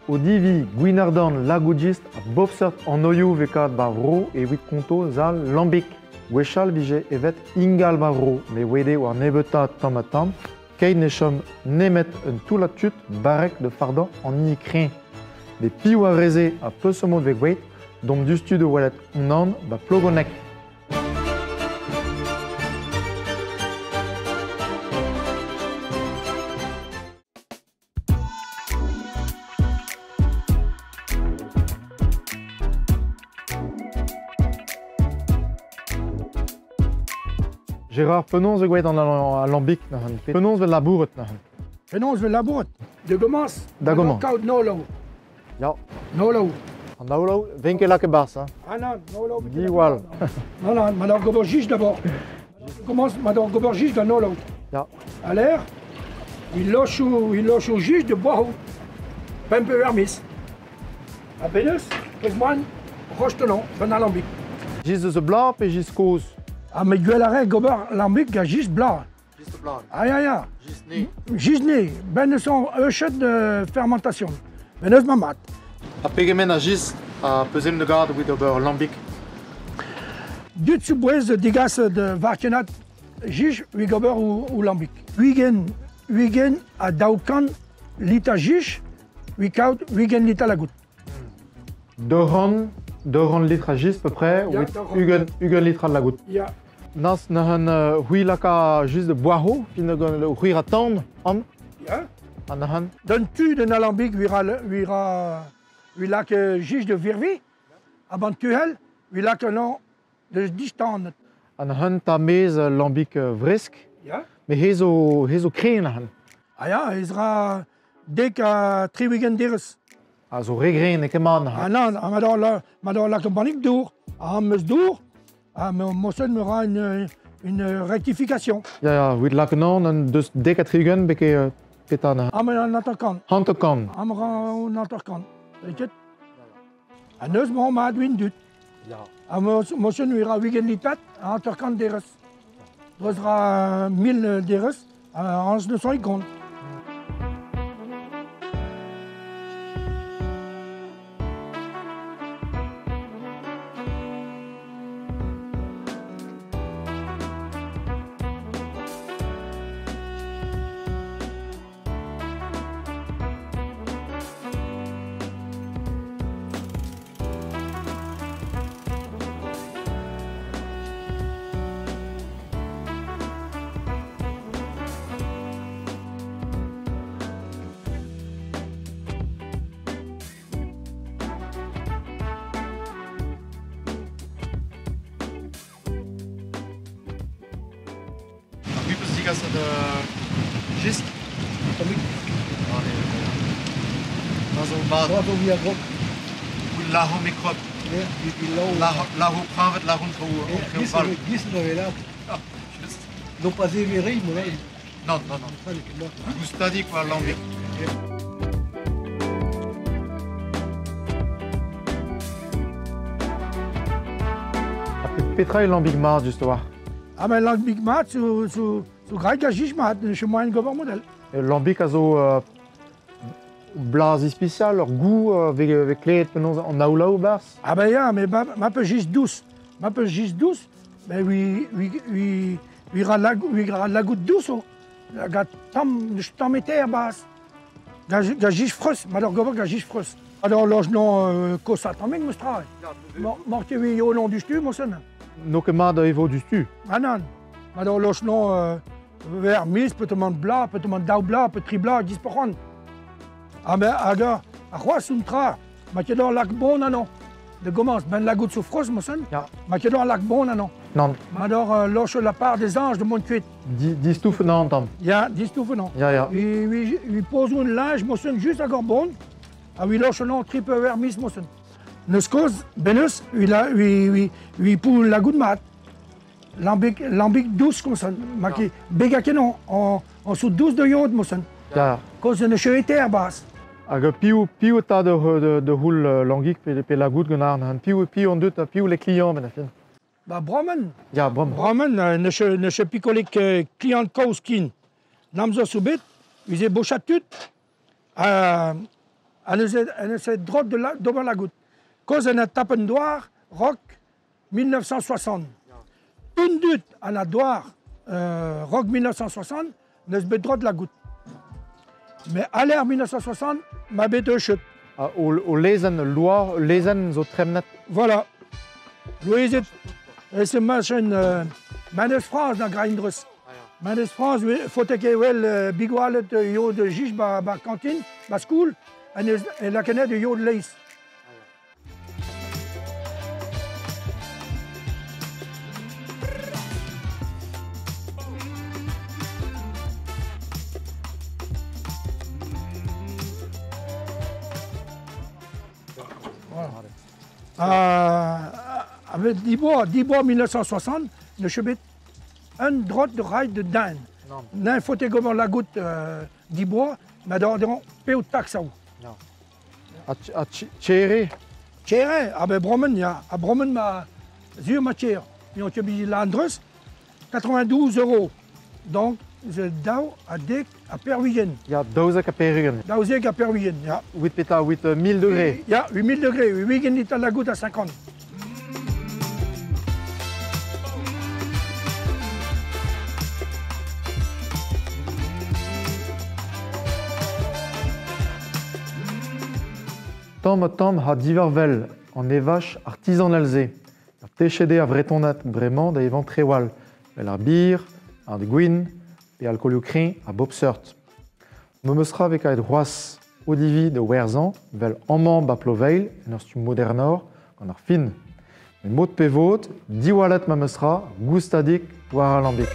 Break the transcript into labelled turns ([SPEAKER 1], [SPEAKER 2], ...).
[SPEAKER 1] au divi Gwinardan lagudist a bobsert en oiou vekat bavro e wit konto zal lambik. Wechal vije evet ingal bavro, me wede war nebeta tam a tam, keit ne chom nemet un toulat tut barek de fardan en ikrin. Be piou a reze a peusomot vek weit, dom dustu de walet unan ba plogonek. Gérard, penons de gouet en alambic, penons de la bourre.
[SPEAKER 2] Penons de la bourre. De Gomas.
[SPEAKER 1] D'Agomans.
[SPEAKER 2] Nolo.
[SPEAKER 1] Ja.
[SPEAKER 2] Nolo.
[SPEAKER 1] En Naulo, 20 keer lekker bas.
[SPEAKER 2] Ah non, Nolo.
[SPEAKER 1] Diwal.
[SPEAKER 2] Non, non, maar dan gobergis d'abord. Commence, maar dan gobergis de Nolo.
[SPEAKER 1] Ja.
[SPEAKER 2] À l'air, il loche au juge de bois. Pempe vermis. A Benus, Pesman, Rochetenon, Ben Alambic.
[SPEAKER 1] Gis de ze bla, pe gis koz.
[SPEAKER 2] Ah, mais gueule arrêt, gober Alambic, ga gis blanc.
[SPEAKER 1] Gis de bla.
[SPEAKER 2] Ah, ja, ja.
[SPEAKER 1] Gis ne.
[SPEAKER 2] Gisné, ben son euchet de fermentation. Ben mamat.
[SPEAKER 1] A pegemen a gis a pezem de garde wit ober lambic.
[SPEAKER 2] Dut subouez de digas de varkenat jij wie gober ou lambic. Wigen a daoukan lita jij, wigen lita lagout.
[SPEAKER 1] 200 litres a gis peu près,
[SPEAKER 2] Ja,
[SPEAKER 1] wit
[SPEAKER 2] 200.
[SPEAKER 1] ugen litres a lagout.
[SPEAKER 2] Ja.
[SPEAKER 1] Nas na han hui laka gis de boaho, fin le hui a tan am,
[SPEAKER 2] Ja.
[SPEAKER 1] an han.
[SPEAKER 2] Dan tu de alambic wila que jij de virvi, avant tuhel, wila que non de distant.
[SPEAKER 1] An han ta mez lambic vresk,
[SPEAKER 2] Ja.
[SPEAKER 1] me hezo kreen a han.
[SPEAKER 2] Ah ja, Ezra dek a triwigen deres.
[SPEAKER 1] A zo regreen e keman a
[SPEAKER 2] Ah
[SPEAKER 1] han.
[SPEAKER 2] non, mador la compagnie d'our, ah meus d'our, ah mossen me ra une rectification.
[SPEAKER 1] Ja, wit laka nan, en dus dek a trigen beke petan a han.
[SPEAKER 2] Ah mais un attaquant,
[SPEAKER 1] Hante kan.
[SPEAKER 2] ah me ra un attaquant. Weet je? Ah neus me ma dwin dut.
[SPEAKER 1] Ja.
[SPEAKER 2] Ah mossen we ra wigen litat, ah attaquant deres. Dus ra 1000 deres, ah ans de soikon.
[SPEAKER 1] Wie besiegers de gist? Dans un bar,
[SPEAKER 2] Bravo, vi a grok.
[SPEAKER 1] où la home microbe, la home pravet, la home pour
[SPEAKER 2] Non pas éviré, mais
[SPEAKER 1] Non, Gustadi quoi lambic. Petra e lambic mar just war.
[SPEAKER 2] ah mais l'ambic mat sous grec a jij mat, chez moi un gober modèle.
[SPEAKER 1] Lambic a zo blaz spécial, leur goût avec kleet penons en aoula ou bas.
[SPEAKER 2] Ah ben ja, mais ma peu juste douce. Ma peu juste douce, mais oui ra la goutte douce. Ga tam meter bas. Ga jij frus, ma leur gober ga jij frus. Alors loge non cosa taming mostra. Morte oui au nom du stu mo sen.
[SPEAKER 1] No ket da evo du stu.
[SPEAKER 2] Ah non. Ma leur loge non vers mis peut-être bla, peut-être dau bla, peut-être bla, disporan. Ah mais aga, a quoi suntra? Ma kedor lac bon non. De Gomas, ben la goutte souffrose mo sen.
[SPEAKER 1] Ja.
[SPEAKER 2] Ma kedor lac bon non.
[SPEAKER 1] Non,
[SPEAKER 2] Maar loge la part des anges de Montcuit.
[SPEAKER 1] di stouf nan tam.
[SPEAKER 2] Ja, die stoeven nog.
[SPEAKER 1] Ja.
[SPEAKER 2] We posen een linge, moesten juist à Gorbon. En we lossen nog triple vermis moesten. Nos causes, benus, we pour la goutte mat. Lambic douce comme ça. Maar qui bega kenon, en sous 12 de jod moesten.
[SPEAKER 1] Ja.
[SPEAKER 2] Cause de chevetière basse.
[SPEAKER 1] Hag piou ta de houl langik pe la gout gant an piou an dut piou les clients ben a fin.
[SPEAKER 2] Bah Bromen.
[SPEAKER 1] Ja, brom.
[SPEAKER 2] Bromen, ne se picolik client kauskin. Namzo subit, we ze bochatut. en est droite devant la goutte. Cause en a tapendoir, rock 1960. Tundut en a doir, rock 1960, ne se bet droite la goutte. Mais à l'ère 1960, ma bête de chute.
[SPEAKER 1] O lezen loir, lezen zo tremnet.
[SPEAKER 2] Voilà. Louise, c'est machin, Manes France dans Grindrus. Manes France, faut que bigwalet yo de Jij ba cantine, ba school, et la canette de yo de Leis. Avec 10 bois 1960, ne chebet un droite de rail de Dan. N'un faut que la goutte 10 bois, mais dans peu de taxe à où.
[SPEAKER 1] A tchere.
[SPEAKER 2] Tchere, ah ben Bromen, ya, à Bromen ma zure matière. Ils ont tué l'Andrus, 92 €. Donc, je dau à dek à Perwigen.
[SPEAKER 1] Ja, daouzek a perugen.
[SPEAKER 2] Dauzek à Perwigen, ya.
[SPEAKER 1] 8 peta, 8 1000 degrés.
[SPEAKER 2] Ya, 8000 degrés, 8 litres à la goutte à 50.
[SPEAKER 1] Tom ha divervel en evache artisanalze. Ar techede a vretonat bremañ da evan trewal. Vel ar bir, ar gwin, et al koliokrin a bobseurt. Memeustra vek aet c'hoaz odivi de werzan, vel amman ba ploveil, en ur stu modernor, gant ar fin. Mais mod pevot, diwalet memeustra, goustadik war al lambik.